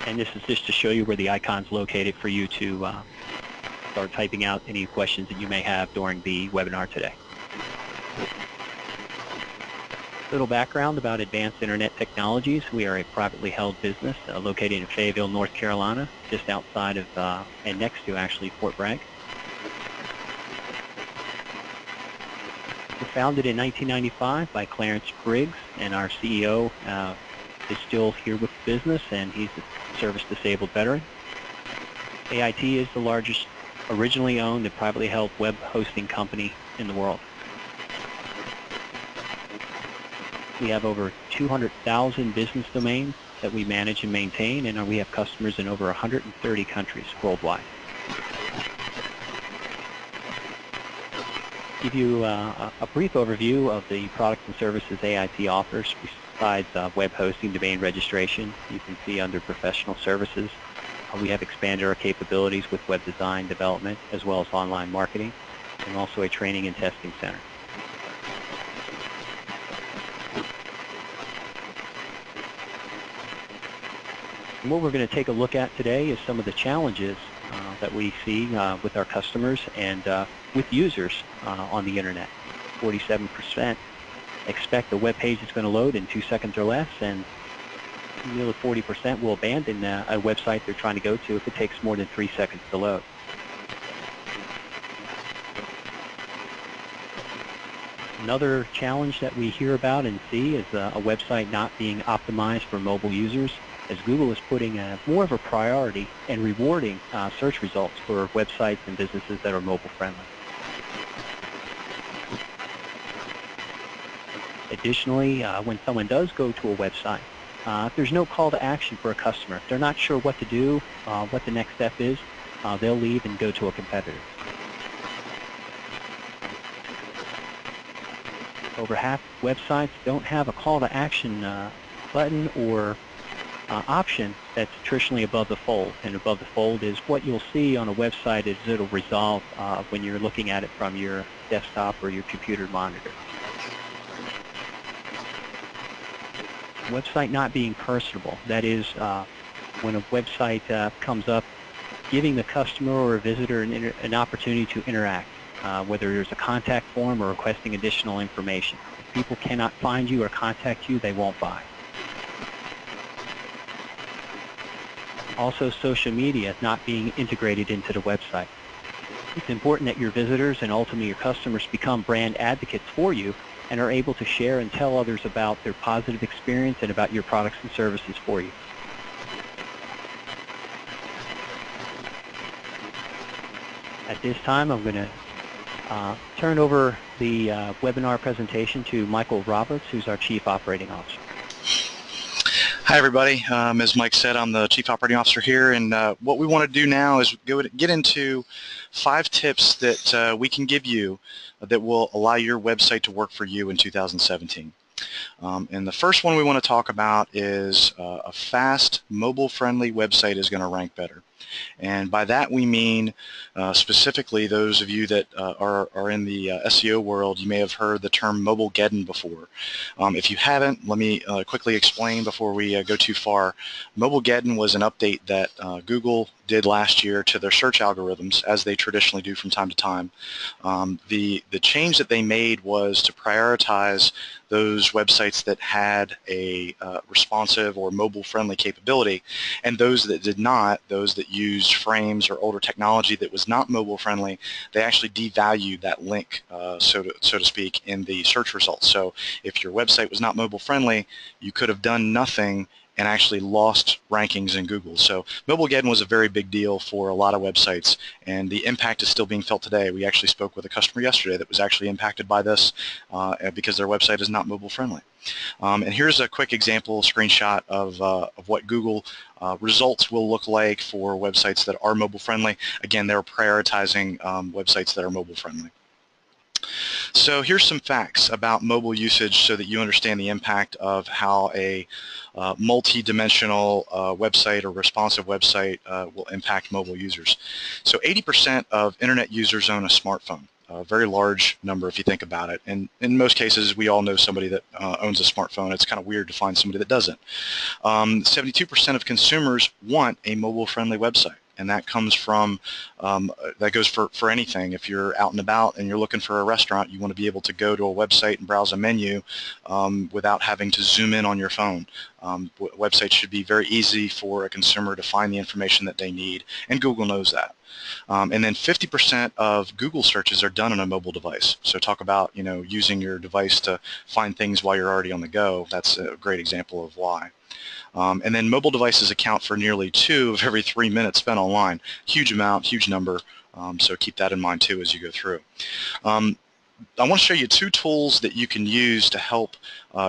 And this is just to show you where the icon's located for you to start typing out any questions that you may have during the webinar today. Little background about Advanced Internet Technologies. We are a privately held business located in Fayetteville, North Carolina, just outside of and next to actually Fort Bragg. We're founded in 1995 by Clarence Briggs, and our CEO is still here with the business, and he's a service-disabled veteran. AIT is the largest originally owned and privately held web hosting company in the world. We have over 200,000 business domains that we manage and maintain, and we have customers in over 130 countries worldwide. Give you a brief overview of the products and services AIT offers besides web hosting, domain registration. You can see under professional services, we have expanded our capabilities with web design development as well as online marketing, and also a training and testing center. And what we're going to take a look at today is some of the challenges that we see with our customers and with users on the internet. 47% expect the web page is going to load in 2 seconds or less, and nearly 40% will abandon a website they're trying to go to if it takes more than 3 seconds to load. Another challenge that we hear about and see is a website not being optimized for mobile users, as Google is putting more of a priority and rewarding search results for websites and businesses that are mobile friendly. Additionally, when someone does go to a website, if there's no call to action for a customer, if they're not sure what to do, what the next step is, they'll leave and go to a competitor. Over half websites don't have a call to action button or option that's traditionally above the fold, and above the fold is what you'll see on a website as it'll resolve when you're looking at it from your desktop or your computer monitor. Website not being personable, that is when a website comes up, giving the customer or a visitor an opportunity to interact, whether there's a contact form or requesting additional information. If people cannot find you or contact you, they won't buy. Also, social media not being integrated into the website. It's important that your visitors and ultimately your customers become brand advocates for you and are able to share and tell others about their positive experience and about your products and services for you. At this time, I'm going to turn over the webinar presentation to Michael Roberts, who's our Chief Operating Officer. Hi everybody, as Mike said, I'm the Chief Operating Officer here, and what we want to do now is get into 5 tips that we can give you that will allow your website to work for you in 2017. And the first one we want to talk about is a fast, mobile-friendly website is going to rank better. And by that we mean specifically those of you that are in the SEO world, you may have heard the term Mobilegeddon before. If you haven't, let me quickly explain before we go too far. Mobilegeddon was an update that Google did last year to their search algorithms, as they traditionally do from time to time. The change that they made was to prioritize those websites that had a responsive or mobile-friendly capability, and those that did not, those that used frames or older technology that was not mobile-friendly, they actually devalued that link, so to speak, in the search results. So if your website was not mobile-friendly, you could have done nothing and actually lost rankings in Google. So Mobilegeddon was a very big deal for a lot of websites, and the impact is still being felt today. We actually spoke with a customer yesterday that was actually impacted by this because their website is not mobile friendly. And here's a quick example screenshot of what Google results will look like for websites that are mobile friendly. Again, they're prioritizing websites that are mobile friendly. So here's some facts about mobile usage so that you understand the impact of how a multi-dimensional website or responsive website will impact mobile users. So 80% of internet users own a smartphone. a very large number if you think about it. And in most cases, we all know somebody that owns a smartphone. It's kind of weird to find somebody that doesn't. 72% of consumers want a mobile-friendly website. And that comes from, that goes for anything. If you're out and about and you're looking for a restaurant, you want to be able to go to a website and browse a menu without having to zoom in on your phone. Websites should be very easy for a consumer to find the information that they need, and Google knows that. And then 50% of Google searches are done on a mobile device. So talk about, using your device to find things while you're already on the go. That's a great example of why. And then mobile devices account for nearly 2 of every 3 minutes spent online. Huge amount, huge number, so keep that in mind too as you go through. I want to show you 2 tools that you can use to help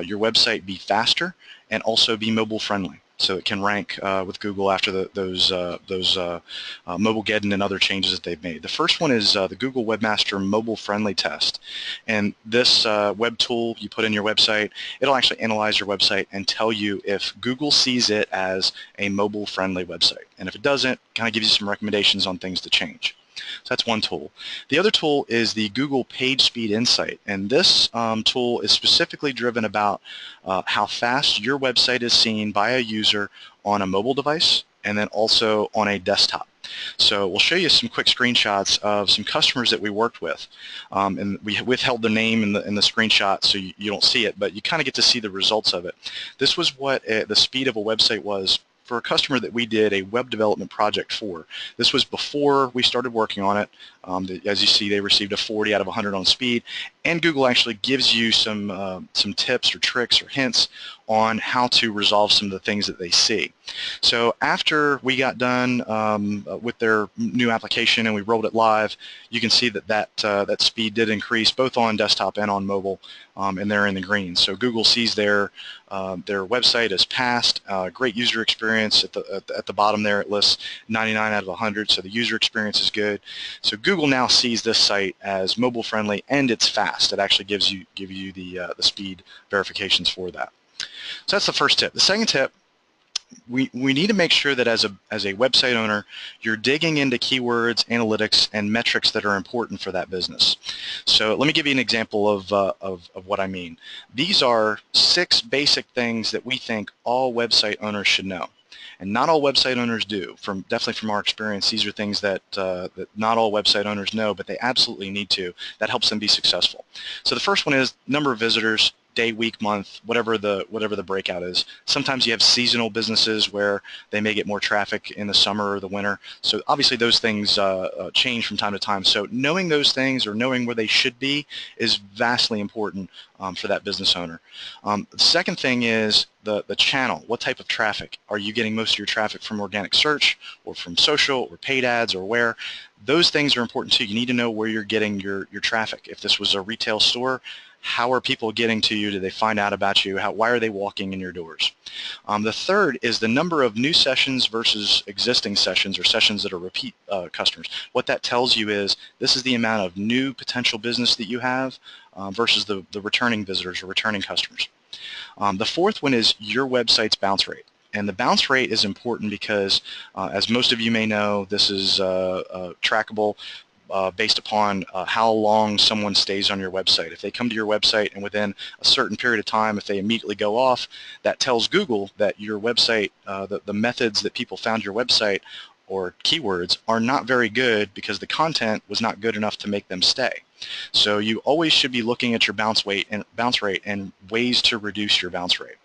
your website be faster and also be mobile friendly, so it can rank with Google after those Mobilegeddon and other changes that they've made. The first one is the Google Webmaster Mobile Friendly Test. And this web tool you put in your website, it'll actually analyze your website and tell you if Google sees it as a mobile friendly website. And if it doesn't, kind of gives you some recommendations on things to change. So that's one tool. The other tool is the Google PageSpeed Insight, and this tool is specifically driven about how fast your website is seen by a user on a mobile device and then also on a desktop. So we'll show you some quick screenshots of some customers that we worked with, and we withheld their name in the screenshot so you don't see it, but you kind of get to see the results of it. This was what the speed of a website was for a customer that we did a web development project for. This was before we started working on it. As you see, they received a 40 out of 100 on speed, and Google actually gives you some tips or tricks or hints on how to resolve some of the things that they see. So after we got done with their new application and we rolled it live, you can see that speed did increase both on desktop and on mobile, and they're in the green. So Google sees their website as passed. Great user experience. At the bottom there, it lists 99 out of 100, so the user experience is good. So Google now sees this site as mobile friendly and it's fast. It actually give you the speed verifications for that. So that's the first tip. The second tip, we need to make sure that as a website owner, you're digging into keywords, analytics, and metrics that are important for that business. So let me give you an example of what I mean. These are 6 basic things that we think all website owners should know. And not all website owners do. Definitely from our experience, these are things that not all website owners know, but they absolutely need to. That helps them be successful. So the first one is number of visitors, day, week, month, whatever the breakout is. Sometimes you have seasonal businesses where they may get more traffic in the summer or the winter. So obviously those things change from time to time. So knowing those things or knowing where they should be is vastly important for that business owner. The second thing is the channel. What type of traffic? Are you getting most of your traffic from organic search or from social or paid ads or where? Those things are important too. You need to know where you're getting your traffic. If this was a retail store, how are people getting to you? Do they find out about you? Why are they walking in your doors? The third is the number of new sessions versus existing sessions or sessions that are repeat customers. What that tells you is this is the amount of new potential business that you have versus the returning visitors or returning customers. The fourth one is your website's bounce rate. And the bounce rate is important because, as most of you may know, this is trackable based upon how long someone stays on your website. If they come to your website and within a certain period of time, if they immediately go off, that tells Google that your website, the methods that people found your website or keywords are not very good because the content was not good enough to make them stay. So you always should be looking at your bounce rate and ways to reduce your bounce rate.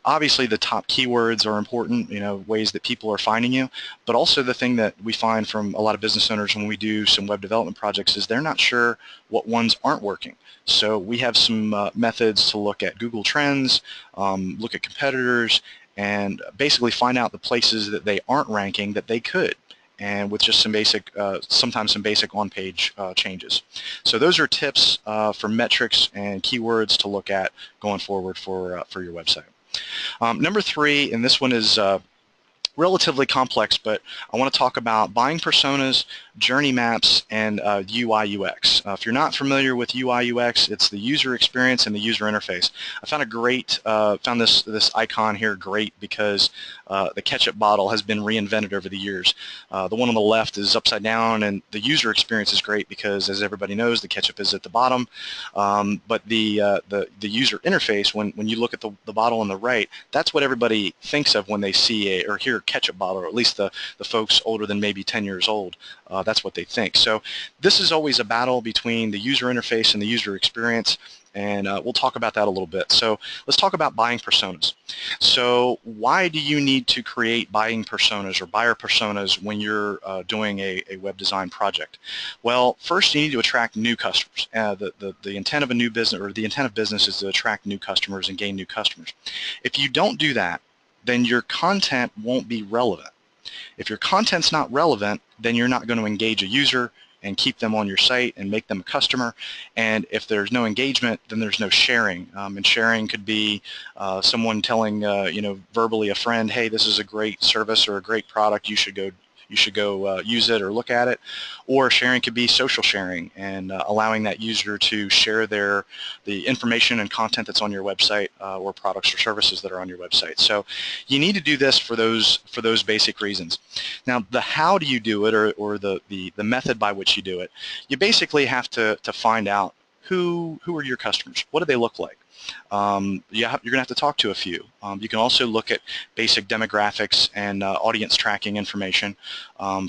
Obviously the top keywords are important, ways that people are finding you, but also the thing that we find from a lot of business owners when we do some web development projects is they're not sure what ones aren't working. So we have some methods to look at Google Trends, look at competitors, and basically find out the places that they aren't ranking that they could, and with just some basic, sometimes some basic on-page changes. So those are tips for metrics and keywords to look at going forward for your website. Number 3, and this one is relatively complex, but I want to talk about buying personas, journey maps, and UI UX. If you're not familiar with UI UX, it's the user experience and the user interface. I found found this icon here great because the ketchup bottle has been reinvented over the years. The one on the left is upside down, and the user experience is great because, as everybody knows, the ketchup is at the bottom. But the user interface, when you look at the bottle on the right, that's what everybody thinks of when they see or hear ketchup bottle, or at least the folks older than maybe 10 years old. That's what they think. So this is always a battle between the user interface and the user experience, and we'll talk about that a little bit. So let's talk about buying personas. So why do you need to create buying personas or buyer personas when you're doing a web design project? Well, first you need to attract new customers. The intent of a new business, or the intent of business, is to attract new customers and gain new customers. If you don't do that, then your content won't be relevant. If your content's not relevant, then you're not going to engage a user and keep them on your site and make them a customer. And if there's no engagement, then there's no sharing. And sharing could be someone telling, verbally a friend, hey, this is a great service or a great product, you should go use it or look at it. Or sharing could be social sharing and allowing that user to share the information and content that's on your website or products or services that are on your website. So you need to do this for those basic reasons. Now, the how do you do it, or the method by which you do it, you basically have to find out who are your customers, what do they look like. You're going to have to talk to a few. You can also look at basic demographics and audience tracking information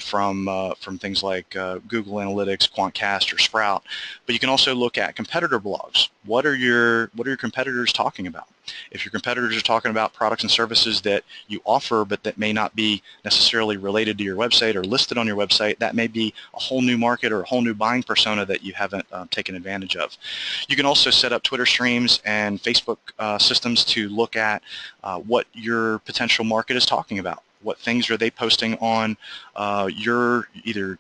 from things like Google Analytics, Quantcast, or Sprout. But you can also look at competitor blogs. What are your competitors talking about? If your competitors are talking about products and services that you offer but that may not be necessarily related to your website or listed on your website, that may be a whole new market or a whole new buying persona that you haven't taken advantage of. You can also set up Twitter streams and Facebook systems to look at what your potential market is talking about. What things are they posting on your either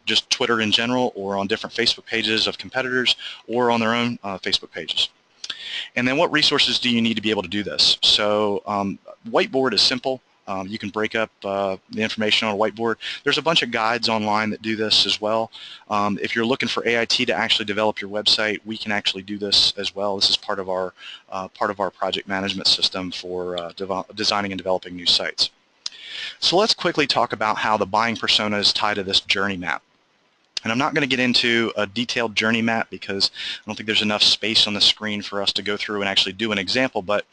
just Twitter in general, or on different Facebook pages of competitors, or on their own Facebook pages. And then what resources do you need to be able to do this? So Whiteboard is simple. You can break up the information on a whiteboard. There's a bunch of guides online that do this as well. If you're looking for AIT to actually develop your website, we can actually do this as well. This is part of our project management system for designing and developing new sites. So let's quickly talk about how the buying personas tie to this journey map. And I'm not going to get into a detailed journey map because I don't think there's enough space on the screen for us to go through and actually do an example. But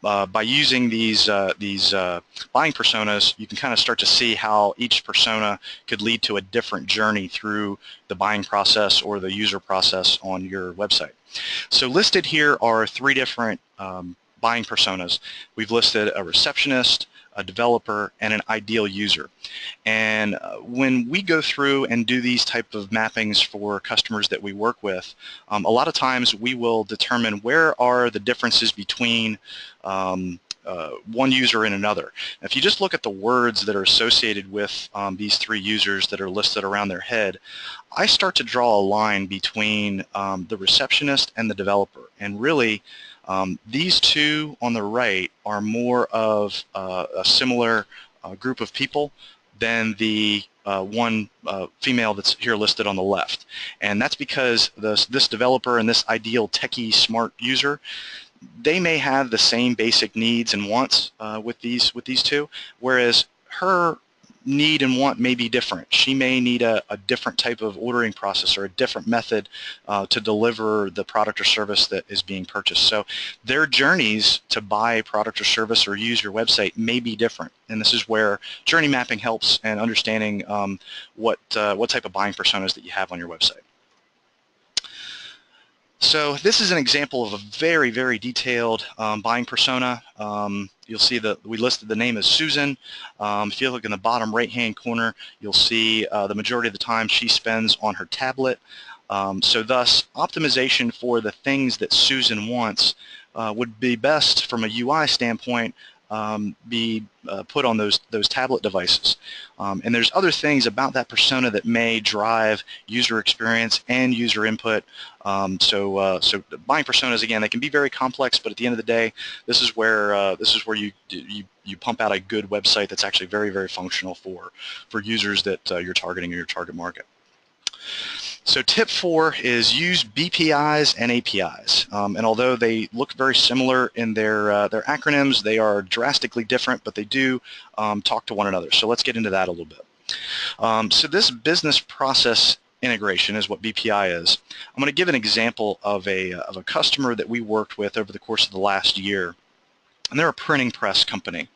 by using these buying personas, you can kind of start to see how each persona could lead to a different journey through the buying process or the user process on your website. So listed here are 3 different buying personas. We've listed a receptionist, a developer, and an ideal user. And when we go through and do these type of mappings for customers that we work with, a lot of times we will determine where are the differences between one user and another. If you just look at the words that are associated with these 3 users that are listed around their head, I start to draw a line between the receptionist and the developer. And really, these 2 on the right are more of a similar group of people than the one female that's here listed on the left. And that's because this developer and this ideal techie smart user, they may have the same basic needs and wants with these 2, whereas her need and want may be different. She may need a different type of ordering process or a different method to deliver the product or service that is being purchased. So their journeys to buy a product or service or use your website may be different. And this is where journey mapping helps, and understanding what type of buying personas that you have on your website. So this is an example of a very, very detailed buying persona. You'll see that we listed the name as Susan. If you look in the bottom right-hand corner, you'll see the majority of the time she spends on her tablet. So thus, optimization for the things that Susan wants would be best from a UI standpoint be put on those tablet devices. And there's other things about that persona that may drive user experience and user input. So buying personas, again, they can be very complex, but at the end of the day, this is where you pump out a good website that's actually very, very functional for users that you're targeting in your target market. So tip 4 is use BPIs and APIs. And although they look very similar in their acronyms, they are drastically different, but they do talk to one another. So let's get into that a little bit. So this business process integration is what BPI is. I'm going to give an example of a customer that we worked with over the course of the last year. And they're a printing press company,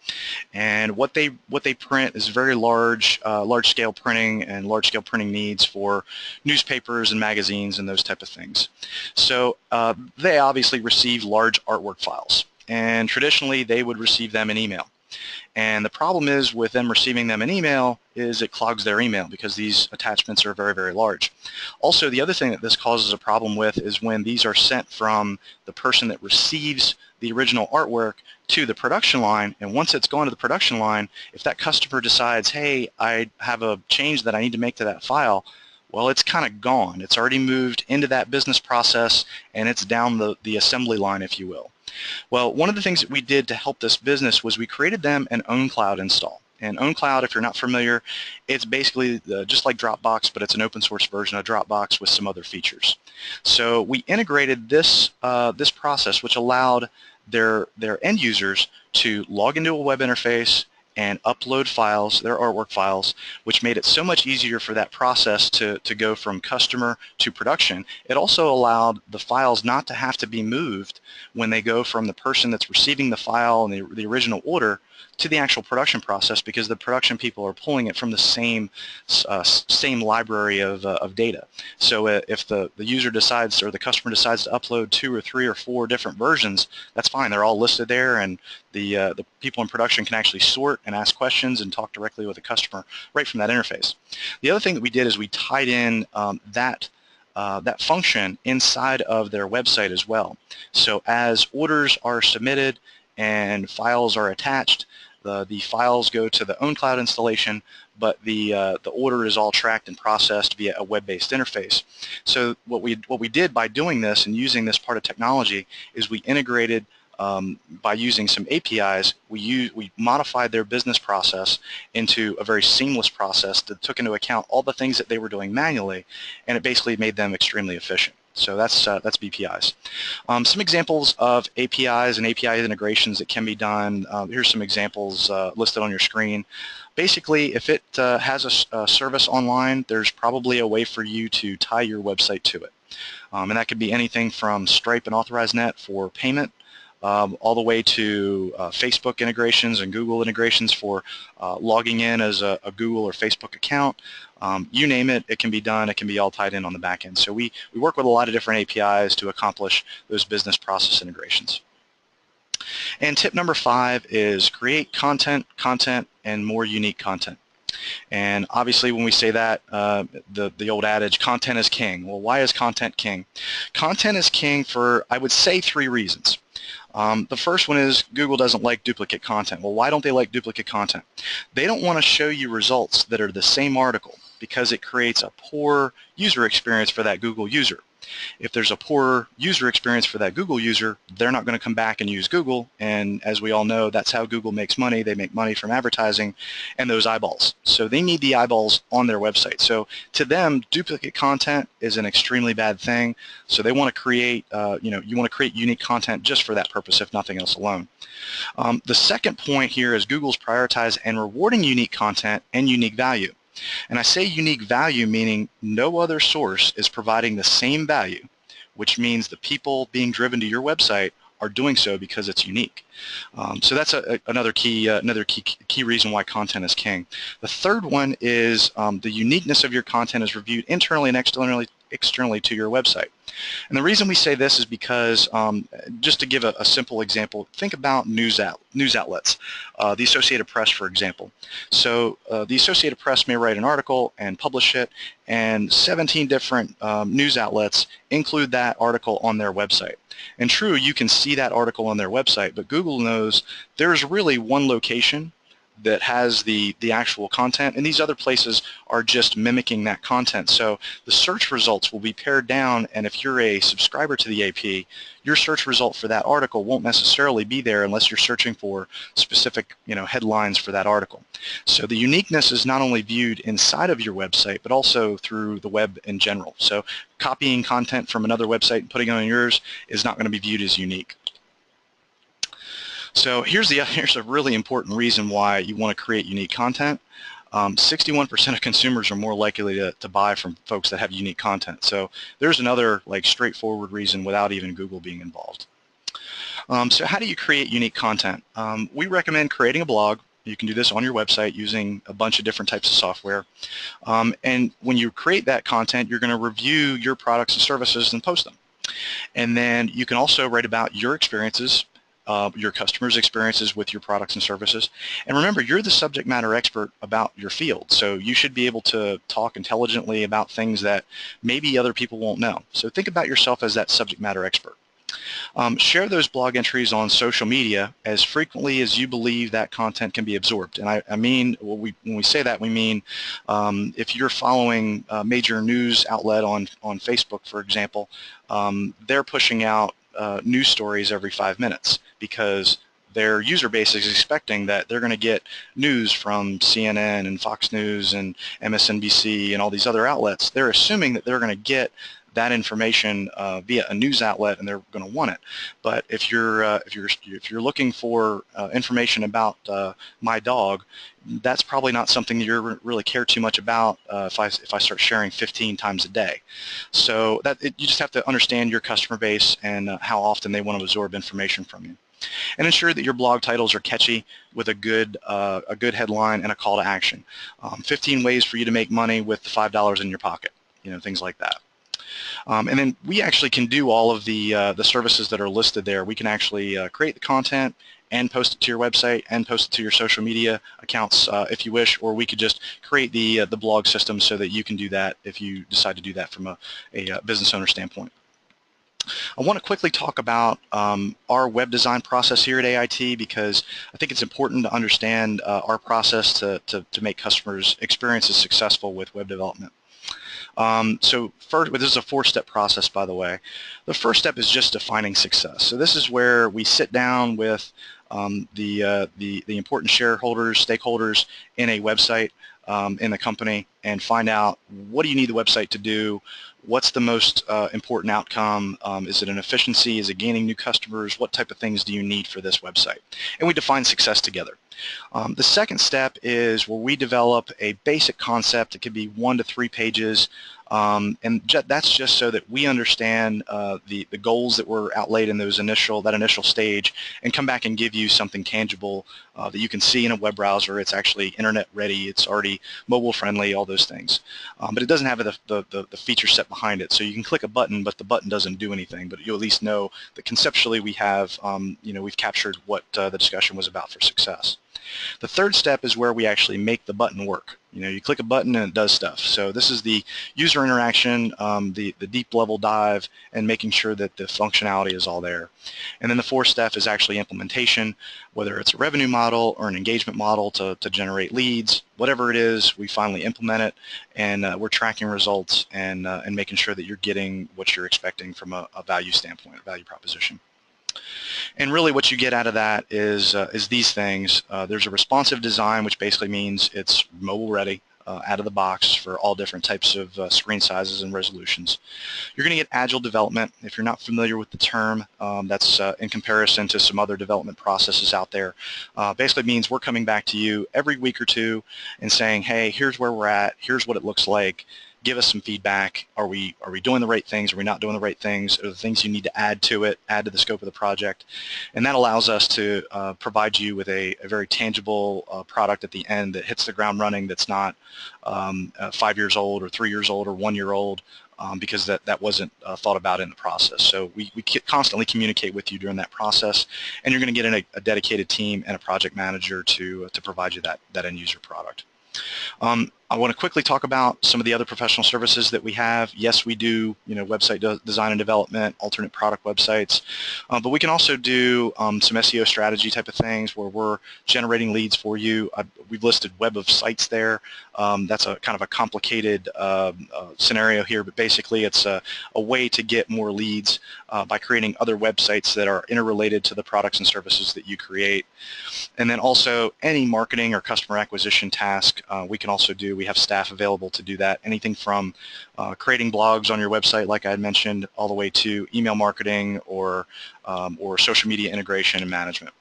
and what they print is very large-scale printing and large-scale printing needs for newspapers and magazines and those type of things. So they obviously receive large artwork files, and traditionally they would receive them in email. And the problem is with them receiving them in email is it clogs their email because these attachments are very, very large. Also, the other thing that this causes a problem with is when these are sent from the person that receives the original artwork to the production line, and once it's gone to the production line, if that customer decides, hey, I have a change that I need to make to that file, well, it's kind of gone. It's already moved into that business process, and it's down the assembly line, if you will. Well, one of the things that we did to help this business was we created them an OwnCloud install. And OwnCloud, if you're not familiar, it's basically just like Dropbox, but it's an open source version of Dropbox with some other features. So we integrated this process, which allowed their end users to log into a web interface and upload files, their artwork files, which made it so much easier for that process to go from customer to production. It also allowed the files not to have to be moved when they go from the person that's receiving the file and the original order to the actual production process, because the production people are pulling it from the same library of data. So if the user decides, or the customer decides to upload 2 or 3 or 4 different versions, that's fine. They're all listed there, and the people in production can actually sort and ask questions and talk directly with the customer right from that interface. The other thing that we did is we tied in that function inside of their website as well. So as orders are submitted and files are attached, the files go to the OwnCloud installation, but the order is all tracked and processed via a web-based interface. So what we did by doing this and using this part of technology is we integrated by using some APIs. We modified their business process into a very seamless process that took into account all the things that they were doing manually, and it basically made them extremely efficient. So that's BPIs. Some examples of APIs and API integrations that can be done. Here's some examples listed on your screen. Basically, if it has a service online, there's probably a way for you to tie your website to it. And that could be anything from Stripe and AuthorizeNet for payment, all the way to Facebook integrations and Google integrations for logging in as a Google or Facebook account. You name it, it can be done. It can be all tied in on the back end. So we work with a lot of different APIs to accomplish those business process integrations. And tip number 5 is create content, and more unique content. And obviously when we say that, the old adage, content is king. Well, why is content king? Content is king for, I would say, 3 reasons. The first one is Google doesn't like duplicate content. Well, why don't they like duplicate content? They don't want to show you results that are the same article because it creates a poor user experience for that Google user. If there's a poor user experience for that Google user, they're not going to come back and use Google, and as we all know, that's how Google makes money. They make money from advertising and those eyeballs. So they need the eyeballs on their website. So to them, duplicate content is an extremely bad thing. So they want to create, you want to create unique content just for that purpose, if nothing else alone. The second point here is Google's prioritized and rewarding unique content and unique value. And I say unique value meaning no other source is providing the same value, which means the people being driven to your website are doing so because it's unique. So that's another key reason why content is king. The third one is the uniqueness of your content is reviewed internally and externally to your website. And the reason we say this is because, just to give a simple example, think about news outlets, the Associated Press, for example. So the Associated Press may write an article and publish it, and 17 different news outlets include that article on their website. And true, you can see that article on their website, but Google knows there's really one location that has the actual content, and these other places are just mimicking that content. So the search results will be pared down, and if you're a subscriber to the AP, your search result for that article won't necessarily be there unless you're searching for specific, headlines for that article. So the uniqueness is not only viewed inside of your website, but also through the web in general. So copying content from another website and putting it on yours is not going to be viewed as unique. So here's a really important reason why you want to create unique content. 61% of consumers are more likely to buy from folks that have unique content. So there's another straightforward reason without even Google being involved. So how do you create unique content? We recommend creating a blog. You can do this on your website using a bunch of different types of software. And when you create that content, you're going to review your products and services and post them. And then you can also write about your experiences, your customers' experiences with your products and services. And remember, you're the subject matter expert about your field, so you should be able to talk intelligently about things that maybe other people won't know. So think about yourself as that subject matter expert. Share those blog entries on social media as frequently as you believe that content can be absorbed. And I mean, when we say that, we mean if you're following a major news outlet on Facebook, for example, they're pushing out news stories every 5 minutes because their user base is expecting that they're going to get news from CNN and Fox News and MSNBC and all these other outlets. They're assuming that they're going to get that information via a news outlet, and they're going to want it. But if you're looking for information about my dog, that's probably not something you really care too much about if I start sharing 15 times a day. So you just have to understand your customer base and how often they want to absorb information from you. And ensure that your blog titles are catchy with a good headline and a call to action. 15 ways for you to make money with $5 in your pocket, things like that. And then we actually can do all of the services that are listed there. We can actually create the content and post it to your website and post it to your social media accounts if you wish, or we could just create the blog system so that you can do that if you decide to do that from a business owner standpoint. I want to quickly talk about our web design process here at AIT because I think it's important to understand our process to make customers' experiences successful with web development. So first, this is a 4-step process, by the way. The first step is just defining success. So this is where we sit down with the important shareholders, stakeholders in a website in the company and find out what do you need the website to do, what's the most important outcome, is it an efficiency, is it gaining new customers, what type of things do you need for this website? And we define success together. The second step is where we develop a basic concept. It could be 1 to 3 pages, and that's just so that we understand the goals that were outlaid in that initial stage, and come back and give you something tangible that you can see in a web browser. It's actually internet ready, it's already mobile friendly, all those things. But it doesn't have the feature set behind it. So you can click a button, but the button doesn't do anything. But you at least know that conceptually we have, we've captured what the discussion was about for success. The third step is where we actually make the button work. You click a button and it does stuff. So this is the user interaction, the deep level dive, and making sure that the functionality is all there. And then the fourth step is actually implementation, whether it's a revenue model or an engagement model to generate leads. Whatever it is, we finally implement it, and we're tracking results and making sure that you're getting what you're expecting from a value standpoint, a value proposition. And really what you get out of that is these things. There's a responsive design, which basically means it's mobile ready out of the box for all different types of screen sizes and resolutions. You're going to get agile development. If you're not familiar with the term, that's in comparison to some other development processes out there. Basically means we're coming back to you every week or two and saying, hey, here's where we're at, here's what it looks like. Give us some feedback. Are we doing the right things? Are we not doing the right things? Are there things you need to add to it, add to the scope of the project? And that allows us to provide you with a very tangible product at the end that hits the ground running, that's not 5 years old or 3 years old or 1 year old. because that wasn't thought about in the process. So we constantly communicate with you during that process, and you're going to get a dedicated team and a project manager to provide you that end user product. I want to quickly talk about some of the other professional services that we have. Yes, we do, website design and development, alternate product websites, but we can also do some SEO strategy type of things where we're generating leads for you. We've listed web of sites there. That's a kind of a complicated scenario here, but basically it's a way to get more leads by creating other websites that are interrelated to the products and services that you create. And then also any marketing or customer acquisition task we can also do. We have staff available to do that. Anything from creating blogs on your website, like I had mentioned, all the way to email marketing or social media integration and management.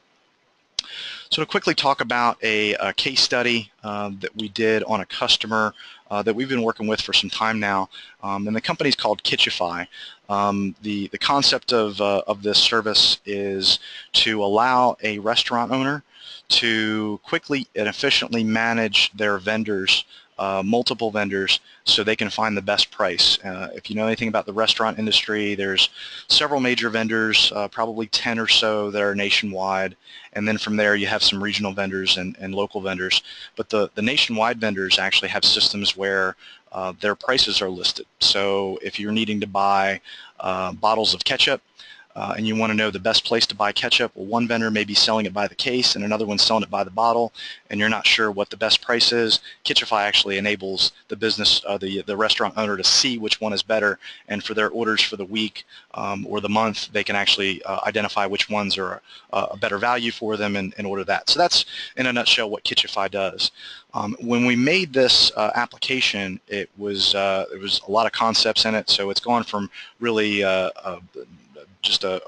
So to quickly talk about a case study that we did on a customer that we've been working with for some time now, and the company is called Kitchify. The concept of this service is to allow a restaurant owner to quickly and efficiently manage their vendors, multiple vendors, so they can find the best price. If you know anything about the restaurant industry, there's several major vendors, probably 10 or so that are nationwide, and then from there you have some regional vendors and local vendors. But the nationwide vendors actually have systems where their prices are listed. So if you're needing to buy bottles of ketchup, and you want to know the best place to buy ketchup, well, one vendor may be selling it by the case and another one selling it by the bottle, and you're not sure what the best price is. Kitchify actually enables the business, the restaurant owner, to see which one is better, and for their orders for the week or the month, they can actually identify which ones are a better value for them and order that. So that's, in a nutshell, what Kitchify does. When we made this application, there was a lot of concepts in it, so it's gone from really just a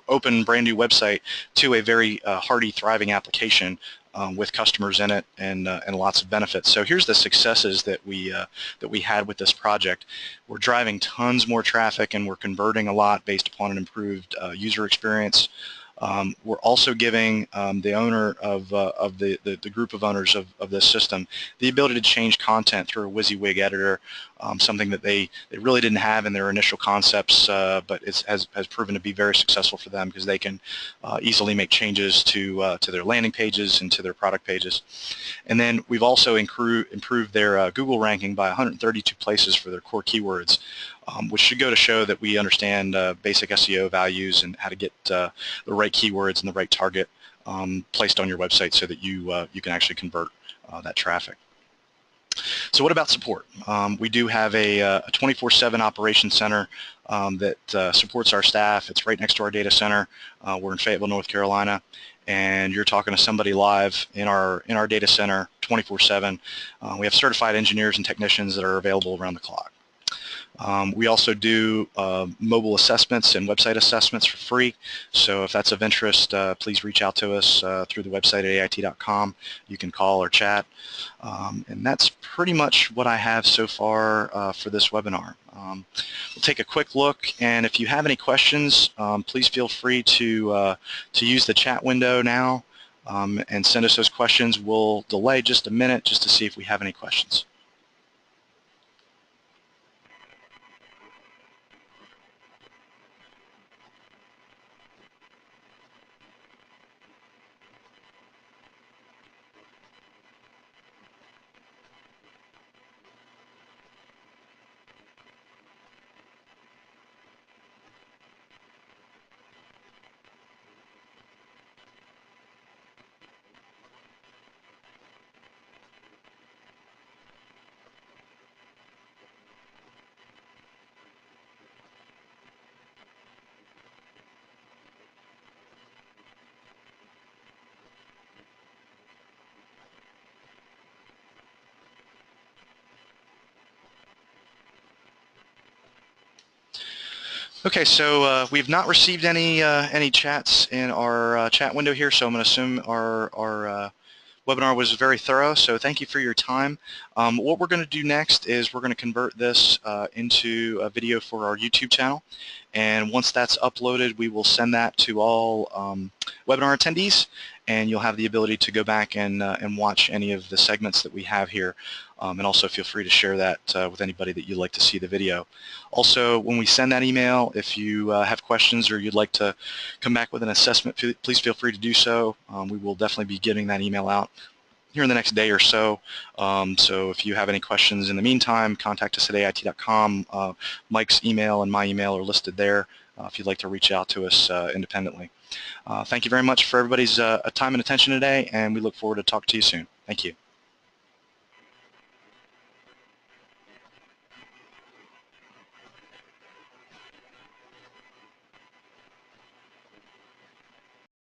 open brand new website to a very hardy, thriving application with customers in it and lots of benefits. So here's the successes that we had with this project. We're driving tons more traffic and we're converting a lot based upon an improved user experience. We're also giving the owner of the group of owners of this system the ability to change content through a WYSIWYG editor, something that they really didn't have in their initial concepts, but has proven to be very successful for them because they can easily make changes to their landing pages and to their product pages. And then we've also improved their Google ranking by 132 places for their core keywords, which should go to show that we understand basic SEO values and how to get the right keywords and the right target placed on your website so that you can actually convert that traffic. So what about support? We do have a 24/7 operations center that supports our staff. It's right next to our data center. We're in Fayetteville, North Carolina, and you're talking to somebody live in our data center 24/7. We have certified engineers and technicians that are available around the clock. We also do mobile assessments and website assessments for free. So if that's of interest, please reach out to us through the website at AIT.com. You can call or chat. And that's pretty much what I have so far for this webinar. We'll take a quick look, and if you have any questions, please feel free to use the chat window now and send us those questions. We'll delay just a minute just to see if we have any questions. Okay, so we've not received any chats in our chat window here, so I'm going to assume our webinar was very thorough, so thank you for your time. What we're going to do next is we're going to convert this into a video for our YouTube channel, and once that's uploaded, we will send that to all webinar attendees, and you'll have the ability to go back and watch any of the segments that we have here. And also feel free to share that with anybody that you'd like to see the video. Also, when we send that email, if you have questions or you'd like to come back with an assessment, please feel free to do so. We will definitely be getting that email out here in the next day or so. So if you have any questions in the meantime, contact us at AIT.com. Mike's email and my email are listed there if you'd like to reach out to us independently. Thank you very much for everybody's time and attention today, and we look forward to talking to you soon. Thank you.